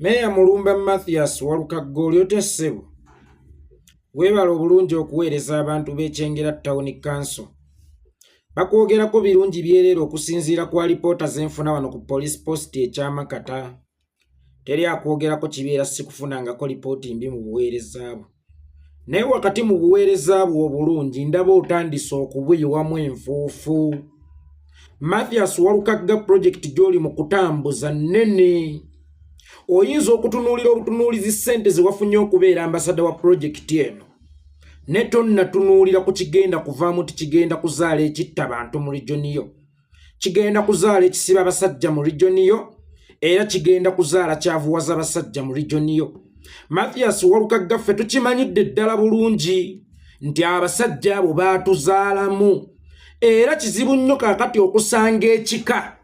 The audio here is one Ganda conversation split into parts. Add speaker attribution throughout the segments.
Speaker 1: Meya Mulumba Mathias Walukagga olyote ssebo. Weebala obulungi okuweereza abantu b'Ekyengera Town Council. Bakwogerako birungi byerero okusinziira ku alipoota z'enfuna wano ku police post ekyamakata. Teri akwogerako kibeera sikufunangako lipooti mbi mu buweereza bwo. Naye wakati mu buweereza bwo obulungi ndaba otandise okubuyiwamu enfuufu. Mathias Walukagga project gy'oli mu kutambuza Nene. Oyinza okutunuulira obutunuulizi ssente ze wafunye okubeera ambasada wa project eno. Ne tonnatunuulira ku kigenda kuvaamu tikigenda kuzaala ekitta bantu mu region yo. Kigenda kuzaala ekisiba abasajja mu region yo, era kigenda kuzaala kyavuwaza abasajja mu region yo. Mathias Walukagga ffe tukimanyidde ddala bulungi nti abasajja abo baatuzaalamu. Era kizibu nnyo kaakati okusanga ekika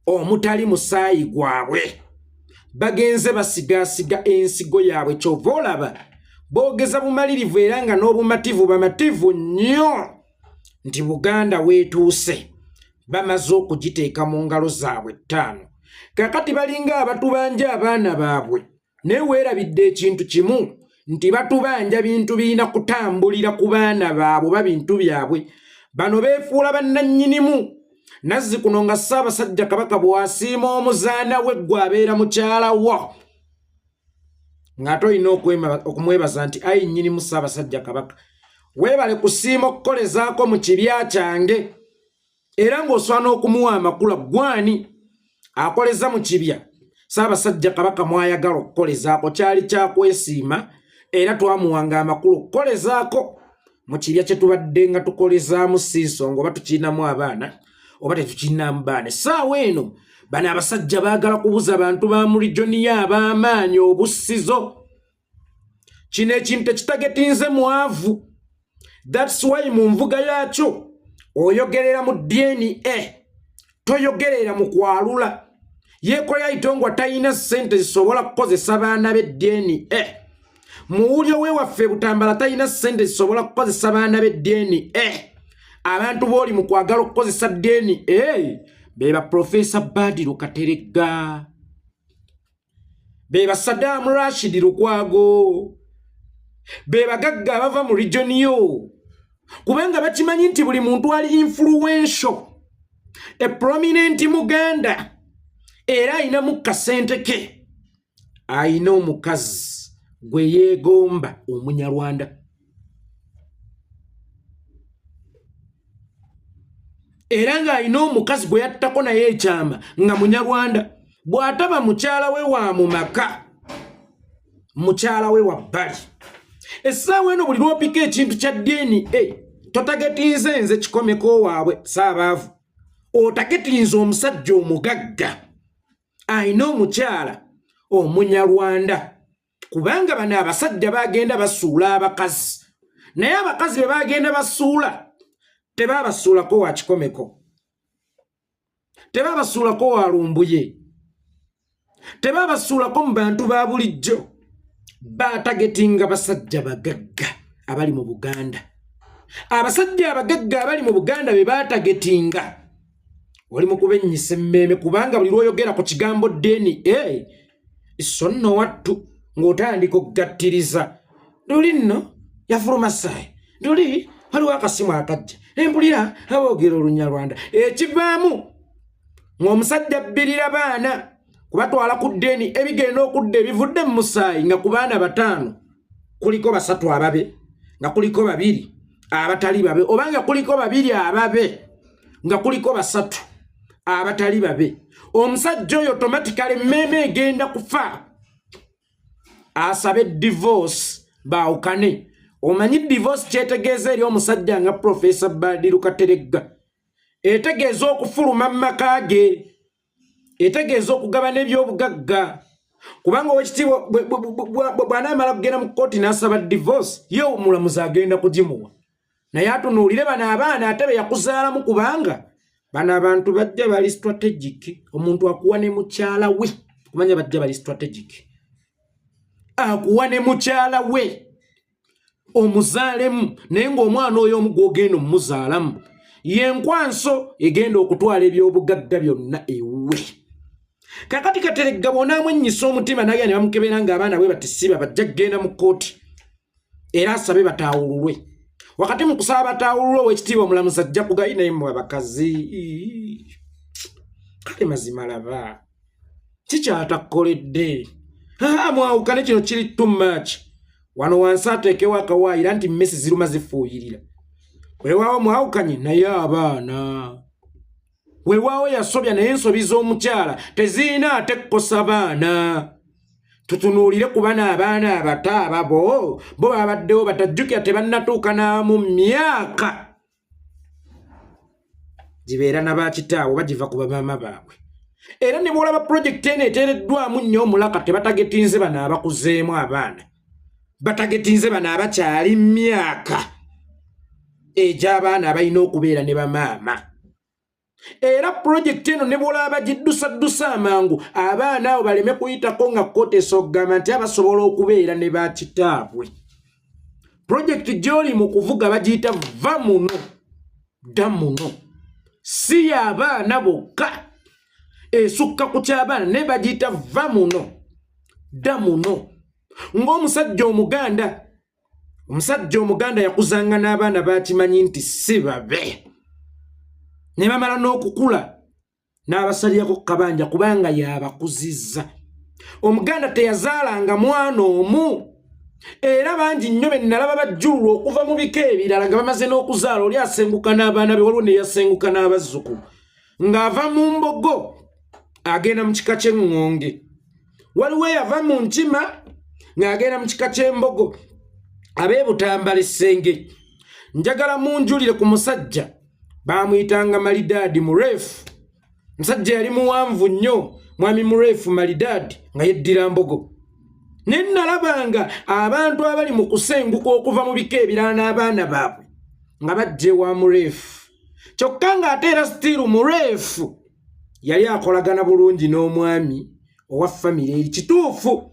Speaker 1: omutali musaayi gwabwe. Bagenze basigaasiga ensigo yaabwe kyova olaba boogeza bumalirivu era nga n'obumativu bamativu nnyo nti Buganda weetuuse bamaze okugiteeka mu ngalo zaabwe ttaano. Kaakati balinga abatubanja abaana baabwe naye weerabidde ekintu kimu nti batubanja bintu birina kutambulira ku baana baabwe oba bintu byabwe. Bano beefuula bannannyinimu. Nazzikuno nga Ssaabasajja Kabaka bw'asiima omuzaana we gwe abeera mukyala wo. Ng'ate olina okumwebaza nti ayi nnyinimu Ssaabasajja Kabaka, weebale kusiima okukolezaako mu kibya kyange. Era ng'oswana okumuwa amakula gwani akoleza mu kibya Ssaabasajja Kabaka mwayagala okukolezaako kyali kyakwesiima, era twamuwanga amakulu okukolezaako mu kibya kye tubadde nga tukolezaamu sinsonga oba tukirinamu abaana oba tetukirinamu baana. Essaawa eno bano abasajja baagala kubuza abantu ba mu regioni ab'amaanyi obussizo. Kino ekintu tekitagetinze mwavu. That's why mu nvuga yaakyo oyogerera mu DNA, toyogerera mu kwalula. Yeekolera itongwa talina ssente zisobola kukozesa baana be DNA. Muwulyo we waffe Butambala talina ssente zisobola kukozesa baana be DNA. Abantu booli mu kwagala okukozesa DNA beba Professor Badiru Kateregga, beba Saddam Rashid Lukwago, beba gagga abava mu region yo. Kubanga bakimanyi nti buli muntu ali influential, a prominent Muganda, era ayina mu kasente ke, ayina omukazi gwe yeegomba Omunyarwanda. Era ng'ayina omukazi gwe yattako naye ekyama nga Munyarwanda. Bw'ataba mukyala we wa mu maka, mukyala we wa bbali. Essaawa eno buli lw'opika ekintu kya DNA totagetinze nze kikomeko waabwe Saabaavu, otagetinze omusajja omugagga ayina omukyala Omunyarwanda. Kubanga bano abasajja bagenda basuula abakazi, naye abakazi be bagenda basuula tebabasuulako wa kikomeko, tebabasuulako wa lumbuye, tebabasuulako mu bantu ba bulijjo. Baatagetinga basajja bagagga abali mu Buganda. Abasajja abagagga abali mu Buganda be baatagetinga. Oli mu kubennyisa emmeeme kubanga buli lw'oyogera ku kigambo DNA so nno wattu ng'otandika okugattiriza. Luli nno yafuluma saayi, luli waliwo akasimu akajja, empulira aboogera Olunyarwanda. Ekivaamu ng'omusajja abbirira baana kubatwala ku ddeeni ebigenda okudda ebivudde mu musaayi nga ku baana bataano kuliko basatu ababe, nga kuliko babiri abatali babe, oba nga kuliko babiri ababe nga kuliko basatu abatali babe. Omusajja oyo automatically emmeeme egenda kufa, asabe divorce baawukane. Omanyi divorce kyetegeeza eri omusajja nga Professor Badiru Kateregga? Etegeeza okufuluma mu maka ge, etegeeza okugabana ebyobugagga. Kubanga owekitiibwa bw'anaamala kugenda mu kkooti n'asaba divorce, ye omulamuzi agenda kugimuwa. Naye atunuulire bano abaana ate be yakuzaalamu, kubanga bano abantu bajja bali strategic. Omuntu akuwa ne mukyala we, kumanya bajja bali strategic. Akuwa ne mukyala we omuzaalemu, naye ng'omwana oyo omu gw'ogenda omumuzaalamu yenkwanso egenda okutwala ebyobugagga byonna ewuwe. kakati Kateregga bw'onaamwennyisa omutima naye ne bamukebera ng'abaana bwe batisiba bajja kgenda mu kkooti era asabe bataawululwe wakati mu kusaba bataawululwe Oweekitiibwa Omulamuzi ajja kugayi naye mmwe abakazi kale mazima laba kikyatakoledde mwawukane kino kiri too much wano wansi ateekewo akawaayira nti mmesi ziruma zifuuyirira weewaawo mwawukanye naye abaana weewaawo yasobya naye ensobi z'omukyala tezirina ate kkosa baana tutunuulire ku bana abaana abato ababo bo babaddewo batajjukira tebannatuuka n'amu myaka gibeera n'abakitaawo bagiva ku bamaama baabwe era ne bwolaba pulojekiti eno eteereddwamu nnyo omulaka tebatagetinze bano abakuzeemu abaana batagetinze bano abakyali myaka egy'abaana abalina okubeera ne bamaama era pulojekiti eno ne bwolaba bagiddusaddusa amangu abaana abo baleme kuyitako nga kkootesa okugamba nti abasobola okubeera ne bakitaabwe pulojekiti gy'oli mu kuvuga bagiyita va muno dda muno si y'abaana bokka esukka ku ky'abaana naye bagiyita va muno dda muno ng'omusajja omuganda yakuzanga n'abaana bakimanyi nti si babe ne bamala n'okukula n'abasalirako kabanja kubanga yabakuzizza omuganda teyazaalanga mwana omu era bangi nnyo be nalaba bajjululwa okuva mu bika ebirala nga bamaze n'okuzaala oli asenguka n'abaana be waliwo ne yasenguka n'abazzukulu ng'ava mu mbogo agenda mu kika ky'eŋŋonge waliwo eyava mu nkima ng'agenda mu kika ky'embogo ab'ebutambala essenge njagala munjulire ku musajja bamuyitanga Malidaadi mureefu musajja yali muwanvu nnyo mwami mureefu Malidaadi nga yeddira mbogo ne nalabanga abantu abali mu kusenguka okuva mu bika ebirala n'abaana baabwe nga bajja ewa mureefu kyokka ng'ate era stiiru mureefu yali akolagana bulungi n'omwami owa famire eri kituufu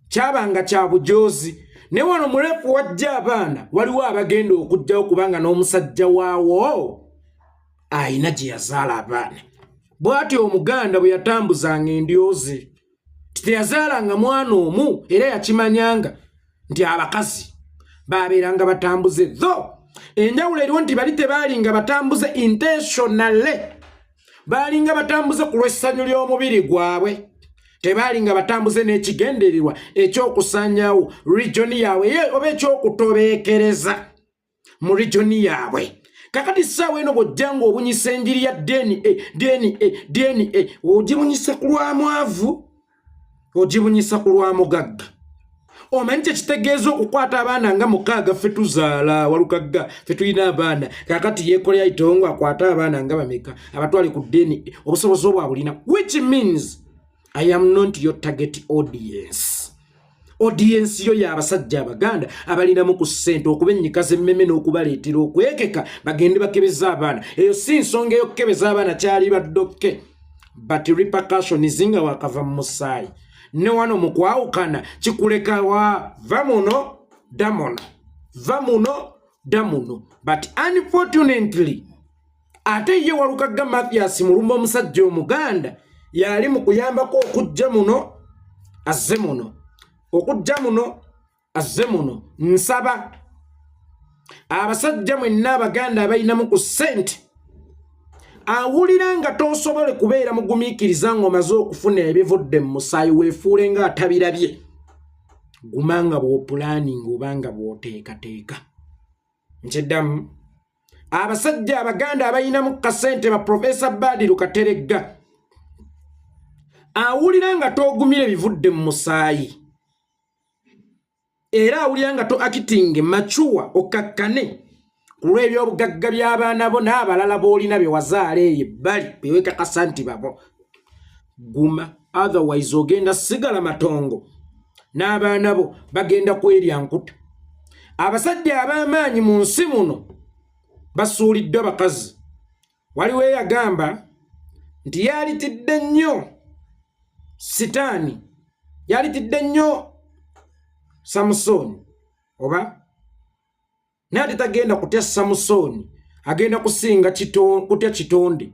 Speaker 1: kyabanga kya bujoozi ne wano mureefu wajja abaana waliwo abagenda okujjawo kubanga n'omusajja waawo ayina gye yazaala abaana bw'ati omuganda bwe yatambuzanga endyoze teyazaalanga mwana omu era yakimanyanga nti abakazi babeeranga batambuze tho enjawulo eriwo nti bali tebaalinga batambuze intentionally baalinga batambuze ku lw'essanyu ly'omubiri gwabwe tebaalinga batambuze n'ekigendererwa ekyokusanyawo regioni yaabwe oba ekyokutobeekereza mu regioni yaabwe kakati ssaawa eno bw'ojja ng'obunyisa enjiri ya DNA ogibunyisa ku lwa mwavu ogibunyisa ku lwa mugagga omanyi kyekitegeeza okukwata abaana nga 6 ffe tuzaala Walukagga ffe tulina abaana kakati yeekolera itongo akwata abaana nga bameka abatwale ku DNA obusobozi obwa bulina which means I am not your target audience yo y'abasajja abaganda abalinamu ku ssente okubennyikaza emmeme n'okubaleetera okwekeka bagende bakebeza abaana eyo si nsonga ey'okukebeza abaana kyali baddokke but repercussion zinga wakava mu musaayi ne wano mu kwawukana kikuleka wa va muno dda muno va muno dda muno but unfortunately ate ye Walukagga Mathias mulumba omusajja omuganda yali mu kuyambako okujja muno azze muno okujja muno azze muno nsaba abasajja mwenna abaganda abalinamu ku ssente awulira nga tosobole kubeera mugumiikiriza ng'omaze okufuna ebivudde mu musaayi weefuule nga atabirabye gumanga bw'opulaaninga obanga bw'oteekateeka nkyeddamu abasajja abaganda abalinamu kasente ba Profesa Badiru Kateregga awulira nga toogumira ebivudde mu musaayi era awulira nga to akitinge machuwa okakkane kulw'ebyobugagga by'abaana bo n'abalala b'olina bye wazaala eyo ebbali bewekakasa nti babo guma otherwise ogenda sigala matongo n'abaana bo bagenda kwerya nkuta abasajja ab'amaanyi mu nsi muno basuuliddwa bakazi waliwo eyagamba nti yalitidde nnyo sitaani yalitidde nnyo Samusoni oba nati tagenda kutya Samusoni agenda kusinga kutya kitonde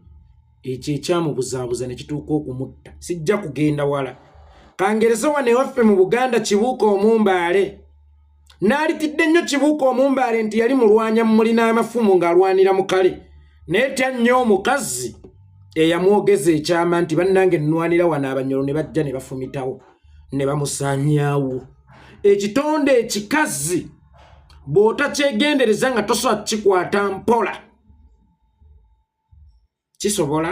Speaker 1: ekyo ekyamubuzaabuza ne kituuka okumutta. Sijja kugenda wala. Kangereza wane ewaffe mu Buganda Kibuuka Omumbaale. N'alitidde nnyo Kibuuka Omumbaale nti yali mulwanya mmuli n'amafumu ng'alwanira mu kale. Naye tya nnyo omukazi eyamwogeza ekyama nti bannange nnwanira wano Abanyoro ne bajja ne bafumitawo ne bamusaanyaawo. Ekitonde ekikazi bw'otakyegendereza nga tosobola kikwata mpola kisobola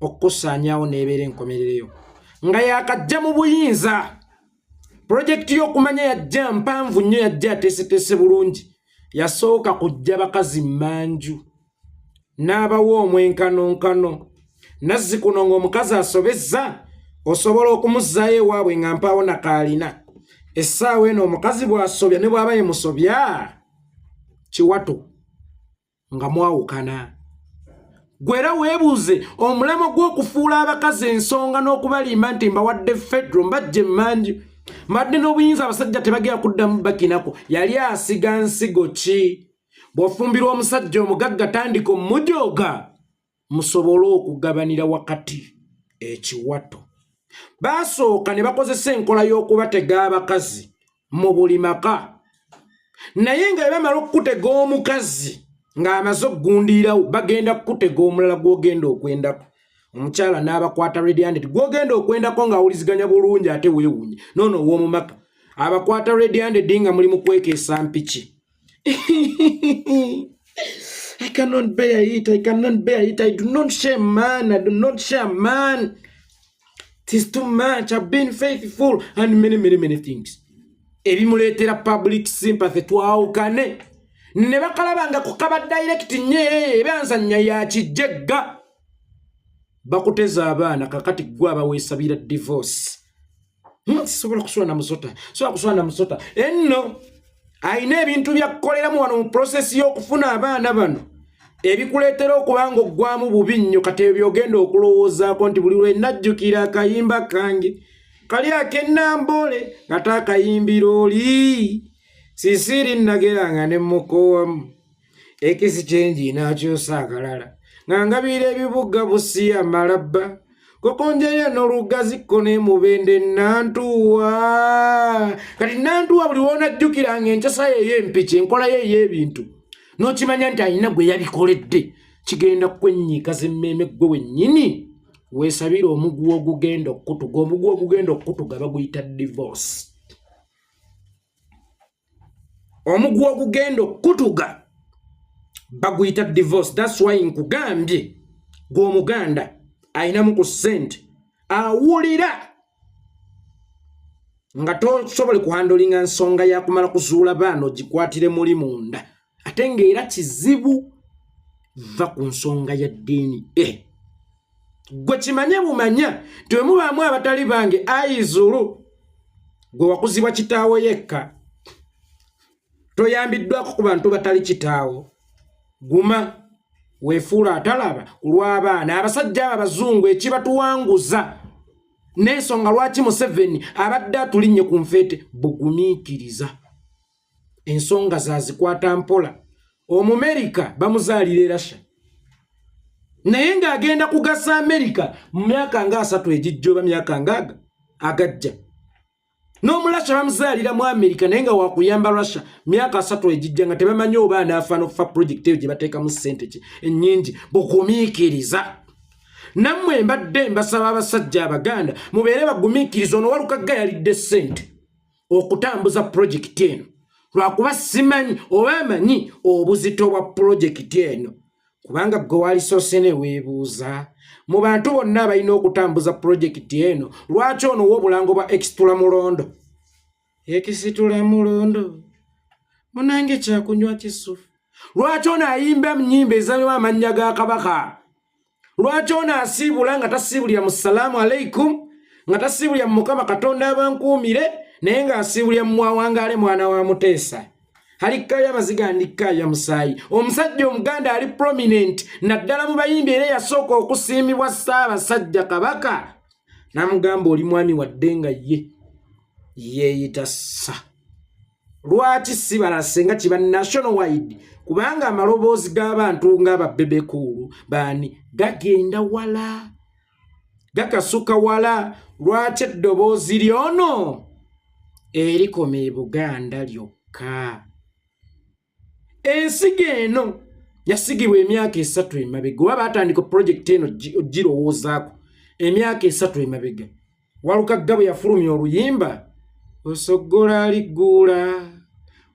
Speaker 1: okukusaanyaawo n'ebeera enkomerereyo. Nga yakajja mu buyinza. Projekiti y'okumanya yajja mpanvu nnyo, yajja ateeseteese bulungi. Yasooka kujja bakazi mmanju. N'abawa omwenkanonkano. Nazzikuno ng'omukazi asobezza, osobola okumuzzaayo ewaabwe nga mpaawo nakaalina. Essaawa eno omukazi bw'asobya ne bw'aba yemusobya kiwato nga mwawukana. Gwera weebuuze omulamo gw'okufuula abakazi ensonga n'okubalimba nti mbawadde fedro mbajje mmanju. Mbadde n'obuyinza abasajja tebagera kuddamu bakinako. Yali asiga nsigo ki? Bw'ofumbirwa omusajja omugagga tandika omujooga musobole okugabanira wakati ekiwato. Baasooka ne bakozesa enkola y'okubatega abakazi mu buli maka. Naye nga bamala okutega omukazi ng'amaze okugundirawo bagenda kutega omulala gw'ogenda okwendako. Omukyala n'abakwata red-handed gw'ogenda okwendako ng'awuliziganya bulungi ate weewunye. Noono w'omumaka abakwata red-handed nga muli mu kwekeesa mpiki. I cannot bear it. I cannot bear it. I do not share man. I do not share man. It is too much. I've been faithful and many things. Ebimuleetera public sympathy twawukane. Ne bakalabanga kukaba direct nye ebanzanya ya kijegga. Bakuteza abaana kakati gwe abaweesabira divorce. Sisobola kusula na musota. Sobola kusula na musota. Enno ayina ebintu byakukoleramu wano mu process y'okufuna abaana bano. Ebikuleetera okubanga oggwamu bubi nnyo kati ebyo byogenda okulowoozaako nti buli lwe najjukira akayimba kange kali akennambole ngate akayimbira oli sisiri nageranga ne mukowamu ekisi kyenji nakyosa akalala ngangabira ebibuga busi amalabba kokonjeya n'olugazi ko n'emubende nantuwa kati nantuwa buli wonajjukiranga enkyasa ye empiki enkola ye ey'ebintu n'okimanya nti alina gwe yabikoledde kigenda kwenyiika z'emmeeme gwe wennyini weesabira omuguwa ogugenda okutuga. Omuguwa ogugenda okutuga baguyita divorce. Omuguwa ogugenda okutuga baguyita divorce. That's why nkugambye gw'Omuganda ayinamu ku ssente awulira nga tosobole kuhandolinga nsonga yakumala kuzuula baana ogikwatire muli munda ate ng'era kizibu va ku nsonga ya ddiini. Gwe kimanye bumanya twe mubaamu abatali bange ayizulu gwe wakuzibwa kitaawo yekka toyambiddwako ku bantu batali kitaawo guma weefuula atalaba olw'abaana abasajja abo abazungu ekibatuwanguza n'ensonga lwaki Museveni abadde atulinnye ku nfeete bugumiikiriza ensonga zazikwata mpola. Omumerika bamuzaalira Russia naye ng'agenda kugasa Amerika mu myaka nga 3 egijja oba myaka nga agajja. N'Omulasha bamuzaalira mu Amerika naye nga wakuyamba Russia myaka 3 egijja nga tebamanyi oba anaafa n'okufa project eyo gye bateekamu ssente ennyingi bugumiikiriza. Nammwe mbadde mbasaba abasajja Abaganda mubeere bagumiikiriza. Ono Walukagga yalidde ssente okutambuza project eno lwakuba simanyi oba amanyi obuzito bwa project eno kubanga gwe walisoose ne weebuuza mu bantu bonna abalina okutambuza project eno lwaki ono w'obulango bwa ekisitula mulondo. Ekisitula mulondo munange kyakunywa kisufu. Lwaki ono ayimba nnyimba ezalimu amannya ga Kabaka. Lwaki ono asiibula nga tasiibulira mu salaamu aleikum nga tasiibulira mu Mukama Katonda abankuumire naye ng'asiibulira mu Mwawangaale mwana wa Muteesa. Halikaya maziga ndikaya Musaayi. Omusajja Omuganda ali prominent naddala mu bayimbi era yasooka okusiimibwa Ssaabasajja Kabaka namugamba oli mwami wadde nga ye yeeyita Ssa. lwaki si balasenga kiba national wide kubanga amaloboozi g'abantu ng'ababebekulu baani gagenda wala gakasuka wala lwaki eddoboozi lyono erikoma e Buganda lyokka. Ensigo eno yasigibwa emyaka 3 emabega oba batandika projekiti eno ogirowoozaako emyaka 3 emabega. Walukagga bwe yafulumya oluyimba osogola aligguula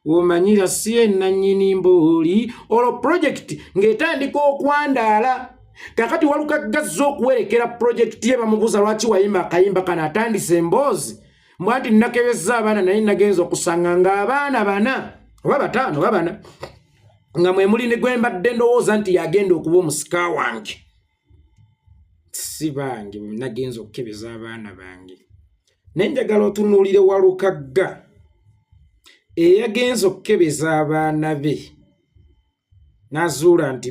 Speaker 1: womanyira si ennannyini mbooli olwo projekiti ng'etandika okwandaala. Kakati Walukagga azze okuwerekera projekiti ye bamubuuza lwaki wayimba akayimba kano atandise emboozi mbwanti nakebezza abaana naye nagenza okusanga ng'abaana bana oba bataano oba bana nga mwe muli ne gwe mbadde ndowooza nti yagenda okuba omusika wange. Si bange nagenza okukebeza abaana bange. Naye njagala otunuulire Walukagga eyagenza okukebeza abaana be n'azuula nti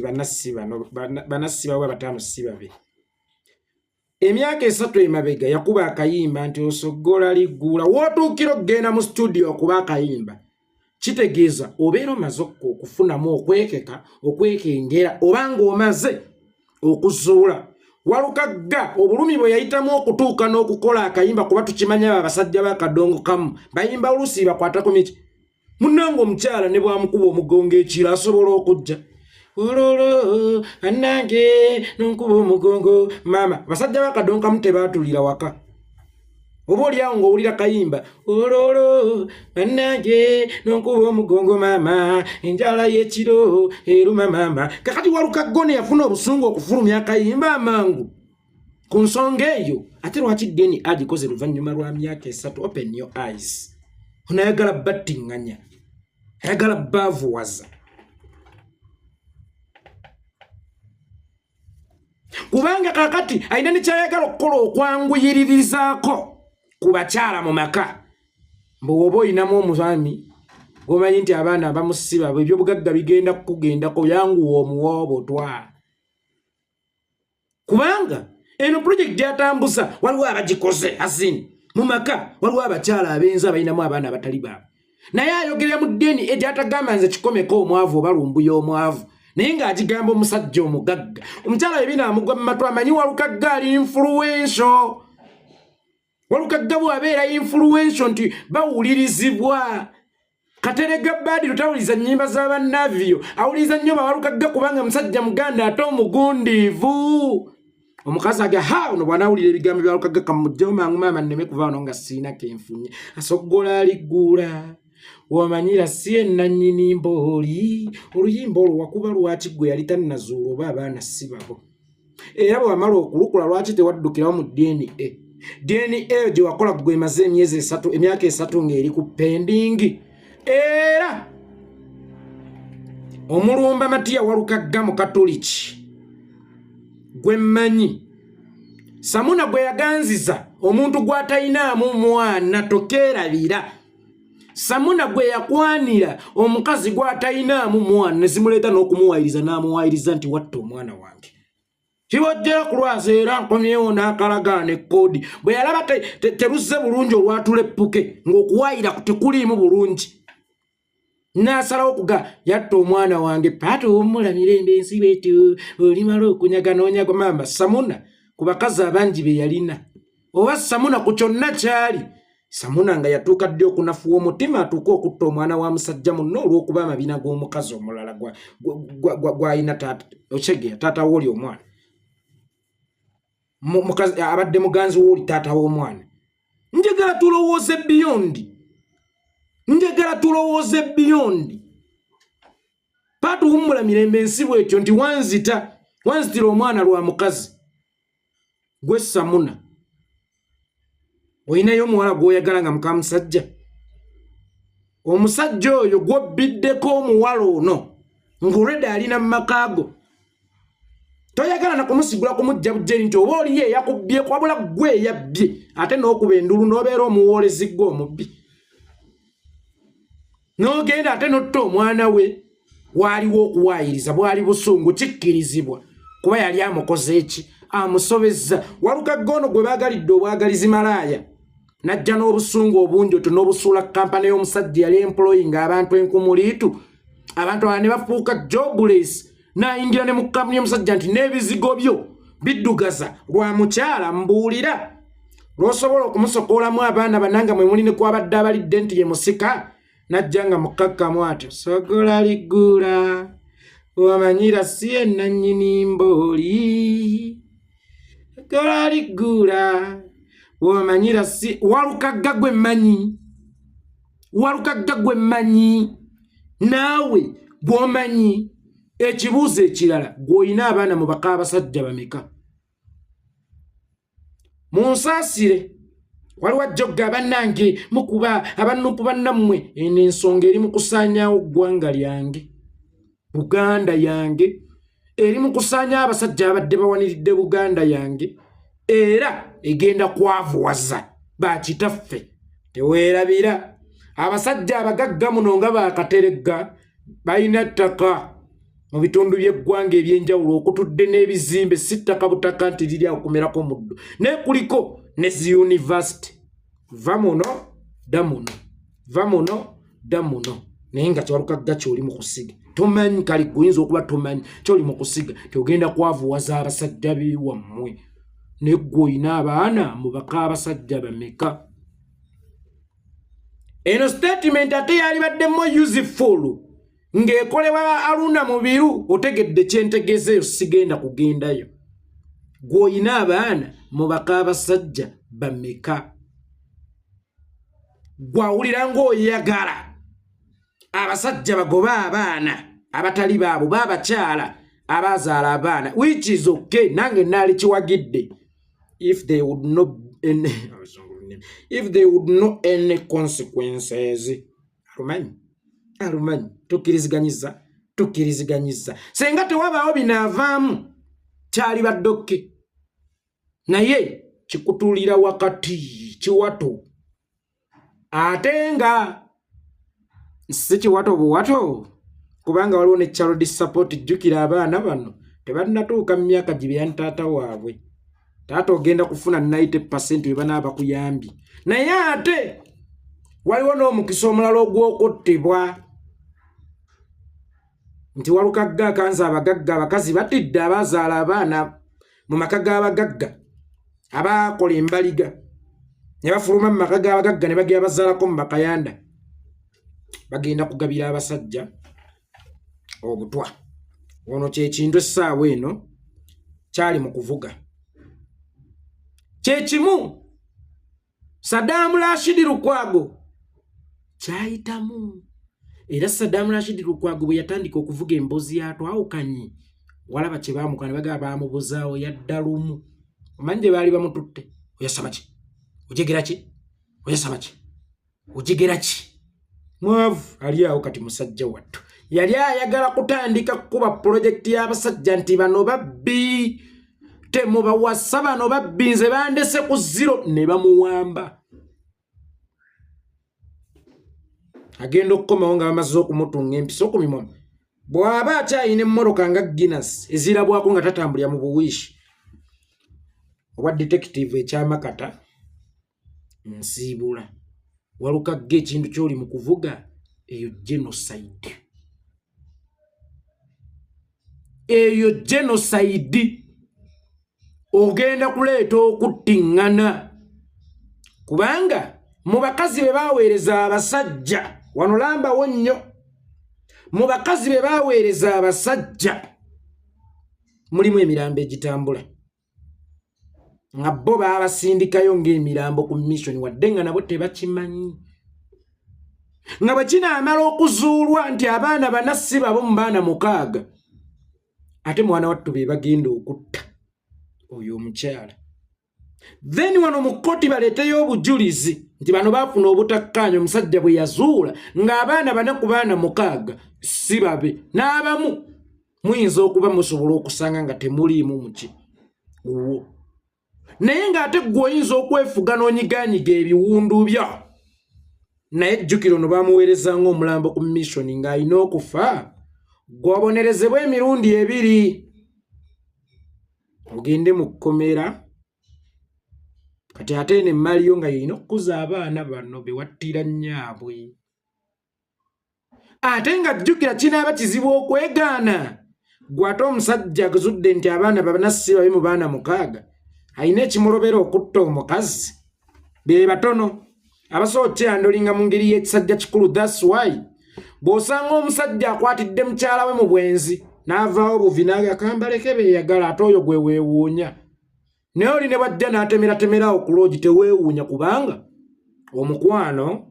Speaker 1: banassi bawe bataano si babe. Emyaka 3 emabega yakuba akayimba nti osogola ligguula wootuukira okugenda mu studio okuba akayimba kitegeeza obeera omaze okufunamu okwekengera oba ng'omaze okuzuula. Walukagga obulumi bwe yayitamu okutuuka n'okukola akayimba kuba tukimanya abasajja b'akadongo kamu bayimba oluusi bakwatako miki munnange omukyala ne bwamukuba omugongo ekiro asobola okujja ololo annange nonkuba omugongo maama basajja b'akadongo kamu tebaatulira waka oba oliawo ng'owulira kayimba ololo annange nonkuba omugongo maama enjala y'ekiro eruma maama. Kakati Walukagga ne yafuna obusungu okufulumya akayimba amangu ku nsonga eyo ate lwaki Nene agikoze luvannyuma lwa myaka 3. Open your eyes. Ono ayagala battiŋŋanya ayagala baavuwaza kubanga kakati ayina ne kyayagala okukola okwanguyiririzaako ku bakyala mu maka. Bw'oba oyinamu omwami gwomanyi nti abaana abamusiba ebyobugagga bigenda kukugendako yanguwa omuwoobotwa kubanga eno projekiti yatambuza waliwo abagikoze azini mu maka waliwo abakyala abenza abalinamu abaana abatali baabwe. Naye ayogerera mu Nene egyatagamba nze kikomeko omwavu oba lumbuya omwavu naye ng'agigamba omusajja omugagga. Omukyala ebinaamugwa mu matu amanyi Walukagga ali influential. Walukagga bw'abeera influential nti bawulirizibwa. Katerega Badi lutawuliza nnyimba z'abannavio awuliza nnyo Walukagga kubanga musajja muganda ate omugundiivu. Omukazi aga ono bw'anaawulira ebigambo bya Walukagga kamujjawo mangu maama nneme kuva wano nga siina kenfunye asogola aligguula womanyira si ennannyini mbooli. Oluyimba olwo wakuba lwaki gwe yali tannazuula oba abaana si babo era bwe wamala okulukula lwaki tewaddukirawo mu Nene Nene gye wakola gwe emaze emyaka 3 ng'eri ku pendingi. Era omulumba Mathias Walukagga mu Katoliki gwe mmanyi Samuna gwe yaganziza omuntu gw'atalinaamu mwana tokeerabira. Samuna gwe yakwanira omukazi gw'atalinaamu mwana ne zimuleeta n'okumuwayiriza n'amuwayiriza nti watta omwana wange. Kibojjera ku lwazi era nkomyewo n'akalagaana ekkoodi bwe yalaba teruzze bulungi olwatula eppuke ng'okuwayira tekuliimu bulungi n'asalawo kuga yatta omwana wange paata ow'ommula mirembe ensi beetu olimala okunyaga n'onyaga mamba. Samuna ku bakazi abangi be yalina oba Samuna ku kyonna kyali. Samuna nga yatuuka ddi okunafuwa omutima atuuka okutta omwana wa musajja munno olw'okuba amabina g'omukazi omulala gw'ayina taata w'oli omwana mukazi abadde muganzi w'oli taata w'omwana. Njagala tulowooze beyond paatu hummula mirembe ensi bwetyo nti wanzitira omwana lwa mukazi gwe Samuna oyinayo omuwala gw'oyagala nga muka musajja. Omusajja oyo gw'obbiddeko omuwala ono ng'olwedda alina mu makaago toyagala na kumusigula kumujja bujjeri nti oba oli ye yakubbye kwabula gwe yabbye ate n'okuba endulu n'obeera omuwoolezi gwe omubbi n'ogenda ate n'otta omwana we. Waaliwo okuwaayiriza bwali busungu kikkirizibwa kuba yali amukoze eki amusobezza. Walukagga ono gwe baagalidde obwagalizi malaaya najja n'obusungu obungi oto n'obusuula kampani y'omusajja yali employing abantu enkumuliitu abantu abane bafuuka jobless nayingira ne mu kampani y'omusajja nti n'ebizigo byo biddugaza lwa mukyala mbuulira lw'osobola okumusokoolamu abaana bananga mwe muli ne kwabadde abalidde nti ye musika najja nga mukkakkamu atyo sogola liggula wamanyira si ye nannyini mbooli sogola liggula wamanyira si Walukagga gwe mmanyi naawe bw'omanyi ekibuuzo ekirala gw'olina abaana mu baka abasajja bameka munsaasire waliwo jjogga bannange mukuba abannupu bannammwe eno ensonga eri mu kusaanyaawo ggwanga lyange Buganda yange eri mu kusaanyaawo abasajja abadde bawaniridde Buganda yange era egenda kwavuwaza bakitaffe teweerabira abasajja abagagga muno nga bakateregga balina ettaka mu bitundu by'eggwanga eby'enjawulo okutudde n'ebizimbe si ttaka butaka nti liri awo kumerako muddo ne kuliko ne zi university va muno dda muno naye nga Walukagga kyoli mu kusiga tomanyi kale guyinza okuba tomanyi kyoli mu kusiga tegenda kwavuwaza abasajja bewammwe ne gw'olina abaana mu baka abasajja bameka eno statement ate yalibaddemu useful ng'ekolebwa alunda mu biru otegedde kyentegeezeeyo sigenda kugendayo gw'olina abaana mu baka abasajja bameka gwawulira ng'oyagala abasajja bagoba abaana abatali baabo baabakyala abazaala abaana which is okay nange naali kiwagidde if they would know any consequences alumanyi tukkiriziganyiza senga tewabaawo binaavaamu kyali baddokke naye kikutuulira wakati kiwato ate nga si kiwato buwato kubanga waliwo ne child support jjukira abaana bano tebannatuuka mu myaka gibya ntaata waabwe taata ogenda kufuna 90% bwe banaaba kuyambi naye ate waliwo n'omukisa omulala ogw'okuttibwa nti Walukagga akanza abagagga abakazi batidde abazaala abaana mu maka g'abagagga abaakola embaliga ne bafuluma mu maka g'abagagga ne bagenda bazaalako mu bakayanda bagenda kugabira abasajja obutwa ono kyekintu essaawa eno kyali mu kuvuga kyekimu Saddam Rashid Lukwago kyayitamu era Saddam Rashid Lukwago bwe yatandika okuvuga embozi yatwawukanye walaba kye baamuka ne bagamba baamubuzaawo yadda lumu omanyi gye baali bamututte oyasaba ki ojegera ki oyasaba ki ojegera ki mwavu ali awo kati musajja wattu yali ayagala kutandika kukuba pulojekiti y'abasajja nti bano babbi temubawasa bano babbi nze bandese ku zero ne bamuwamba agenda okukomawo nga bamaze okumutunga empisa okumimwa bw'aba akyayina emmoroka nga Guinness ezirabwako nga tatambulira mu buwiishi obwa detective ekyamakata nsiibula Walukagga ekintu ky'oli mu kuvuga eyo genocide ogenda kuleeta okuttiŋŋana kubanga mu bakazi be baaweereza abasajja wano lambawo nnyo mu bakazi be baaweereza abasajja mulimu emirambo egitambula nga bo baabasindikayo ng'emirambo ku mission wadde nga nabo tebakimanyi nga bwe kinaamala okuzuulwa nti abaana bana si babo mu baana 6 ate mwana wattu be bagenda okutta oyo omukyala then wano mu kkooti baleeteyo obujulizi nti bano baafuna obutakkaanya omusajja bwe yazuula ng'abaana bana ku baana 6 si babe n'abamu muyinza okuba musobola okusanga nga temuliimu muki uwo naye ng'ate gw'oyinza okwefuga n'onyigaanyiga ebiwundu byo naye jjukira ono baamuweereza ng'omulambo ku mission ng'alina okufa gw'obonerezebwa emirundi 2 ogende mu kkomera kati ate ne Mario nga yino okuza abaana bano be wattira nnyaabwe ate nga jjukira kinaaba kizibu okwegaana gwe ate omusajja aguzudde nti abaana banassi babe mu baana 6 ayina ekimulobera okutta omukazi be batono abasobola okyeyandolinga mu ngeri y'ekisajja kikulu. That's why bw'osanga omusajja akwatidde mukyala we mu bwenzi n'avaawo buvi n'agakambaleke beeyagala ate oyo gwe weewuunya naye oli ne bajja n'atemeratemerawo ku loogi teweewuunya kubanga omukwano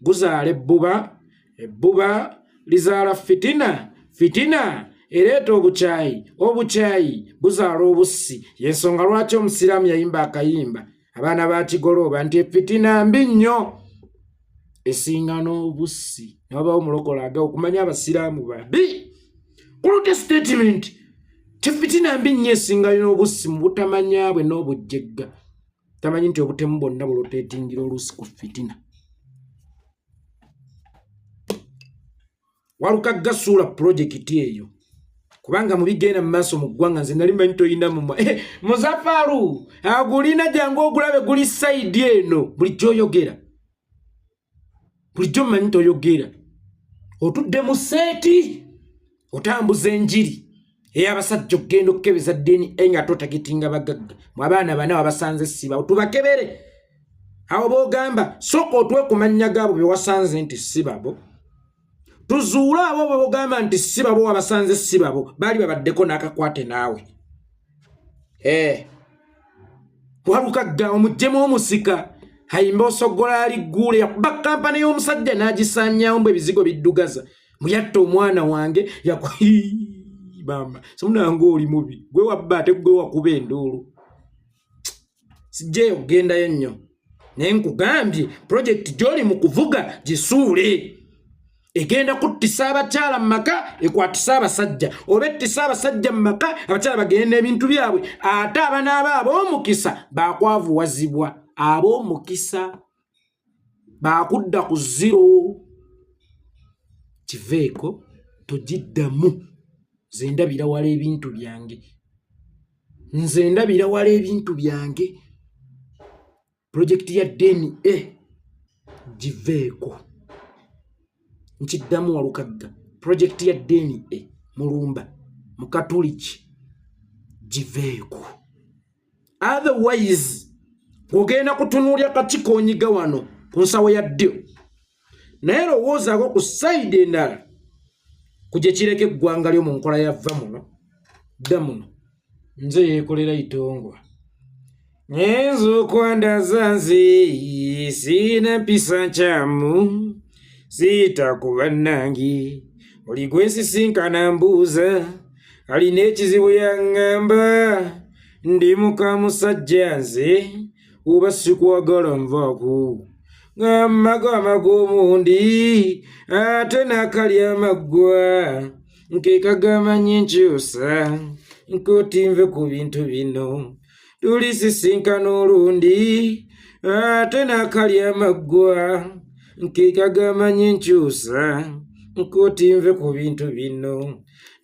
Speaker 1: guzaala ebbuba, ebbuba lizaala fitina, fitina ereeta obukyayi, obukyayi buzaala obussi. Y'ensonga lwaki omusiraamu yayimba akayimba abaana ba Kigolooba nti efitina mbi nnyo esinga n'obussi. Ne wabaawo omulokole agawo okumanya abasiraamu babi kuludde statement tefitina mbi nnyo esingayo n'obussi mu butamanya bwe n'obujjegga. Tamanyi nti obutemu bwonna buloteetingira oluusi ku fitina. Walukagga suula pulojekiti eyo kubanga mu bigenda mu maaso mu ggwanga nze nali mmanyi toyina mumwa Muzafaru agulina jangu ogulabe guli sayidi eno bulijjo oyogera bulijjo mmanyi toyogera otudde mu seeti otambuza enjiri ey'abasajja okugenda okukebeza ddeeni nga totagitinga bagagga mu abaana bana wabasanze siba tubakebere awo boogamba sooka otuwe ku mannya gaabo bye wasanze nti sibabo tuzuule abo bogamba nti sibabo wabasanze sibabo baali babaddeko n'akakwate naawe. Walukagga omujjemu omusika hayimba osogola ali ggule yakuba kampani y'omusajja n'agisaanyaawo mbu ebizigo biddugaza muyatta omwana wange bamba simunanga oli mubi gwe wabba ate gwe wakuba enduulu sijjeyo kugendayo nnyo naye nkugambye pulojekiti gy'oli mu kuvuga gisuule. Egenda kuttisa abakyala mu maka ekwatisa abasajja oba ettisa abasajja mu maka abakyala bagenda ebintu byabwe ate abanaaba ab'omukisa baakwavuwazibwa ab'omukisa baakudda ku zero. Kiveeko togiddamu nze ndabira wala ebintu byange nze ndabira wala ebintu byange. Pulojekiti ya DNA giveeko nkiddamu Walukagga pulojekiti ya DNA Mulumba mu Katuliki giveeko otherwise ogenda kutunuulya kakiiko onyiga wano ku nsawo ya ddyo naye lowoozaako ku sayidi endala kugye kireka eggwanga lyo mu nkola yava muno dda muno nze yeekolera itongwa nzukwandaza nze siina mpisa nkyamu sitakuba nange oli gwe nsisinkana mbuuza alina ekizibu yaŋŋamba ndi muka musajja nze oba sikwagala nvaako ng'amago amag'omundi ate n'akali amaggwa nkekagamanye nkyusa nkoti nve ku bintu bino tulisisinkana olundi ate n'akali amaggwa nkekagamanye nkyusa nkoti nve ku bintu bino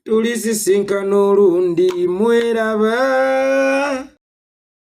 Speaker 1: tulisisinkana olundi mweraba.